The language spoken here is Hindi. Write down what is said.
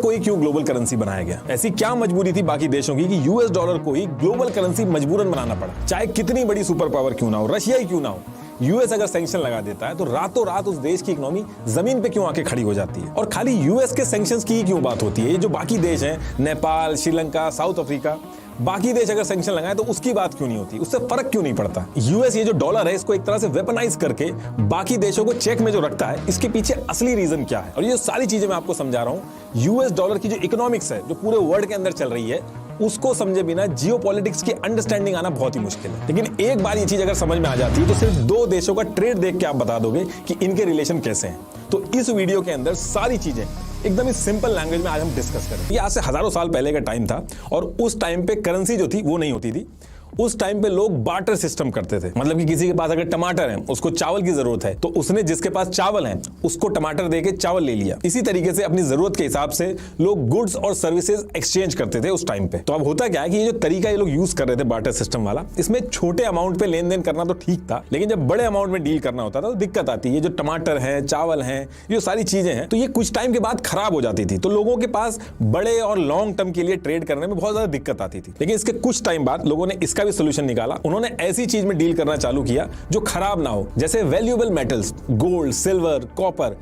को ही क्यों ग्लोबल करेंसी बनाया गया? ऐसी क्या मजबूरी थी बाकी देशों की कि यूएस डॉलर को ही ग्लोबल करेंसी मजबूरन बनाना पड़ा? चाहे कितनी बड़ी सुपर पावर क्यों ना हो, रशिया ही क्यों ना हो, यूएस अगर सैंक्शन लगा देता है तो रातों रात उस देश की इकोनॉमी जमीन पे क्यों आके खड़ी हो जाती है? और खाली यूएस के सैंक्शंस की ही क्यों बात होती है? ये जो बाकी देश हैं, नेपाल, श्रीलंका, साउथ अफ्रीका, बाकी देश अगर सैंक्शन लगाए तो उसकी बात क्यों नहीं होती? उससे फर्क क्यों नहीं पड़ता? यूएस ये जो डॉलर है इसको एक तरह से वेपनाइज करके बाकी देशों को चेक में जो रखता है, इसके पीछे असली रीजन क्या है? और ये सारी चीजें मैं आपको समझा रहा हूं। यूएस डॉलर की जो इकोनॉमिक्स है, जो पूरे वर्ल्ड के अंदर चल रही है, उसको समझे बिना जियोपॉलिटिक्स की अंडरस्टैंडिंग आना बहुत ही मुश्किल है। लेकिन एक बार ये चीज अगर समझ में आ जाती है तो सिर्फ दो देशों का ट्रेड देख के आप बता दोगे कि इनके रिलेशन कैसे हैं। तो इस वीडियो के अंदर सारी चीजें एकदम ही सिंपल लैंग्वेज में आज हम डिस्कस करें। ये आज से हजारों साल पहले का टाइम था और उस टाइम पे करेंसी जो थी वो नहीं होती थी। उस टाइम पे लोग बार्टर सिस्टम करते थे, मतलब कि किसी के पास अगर टमाटर है, उसको चावल की जरूरत है, तो उसने जिसके पास चावल है उसको टमाटर देके चावल ले लिया। इसी तरीके से अपनी जरूरत के हिसाब से लोग गुड्स और सर्विसेज एक्सचेंज करते थे उस टाइम पे। तो अब होता क्या है कि ये जो तरीका ये लोग यूज कर रहे थे बार्टर सिस्टम वाला, इसमें छोटे अमाउंट पे लेन देन करना तो ठीक था, लेकिन जब बड़े अमाउंट में डील करना होता था तो दिक्कत आती है। ये जो टमाटर है, चावल है, ये सारी चीजें हैं, तो ये कुछ टाइम के बाद खराब हो जाती थी। तो लोगों के पास बड़े और लॉन्ग टर्म के लिए ट्रेड करने में बहुत ज्यादा दिक्कत आती थी। लेकिन इसके कुछ टाइम बाद लोगों ने इसका भी सोल्यूशन निकाला। उन्होंने ऐसी चीज में डील करना चालू किया जो खराब ना हो, जैसे valuable metals, gold, silver, copper.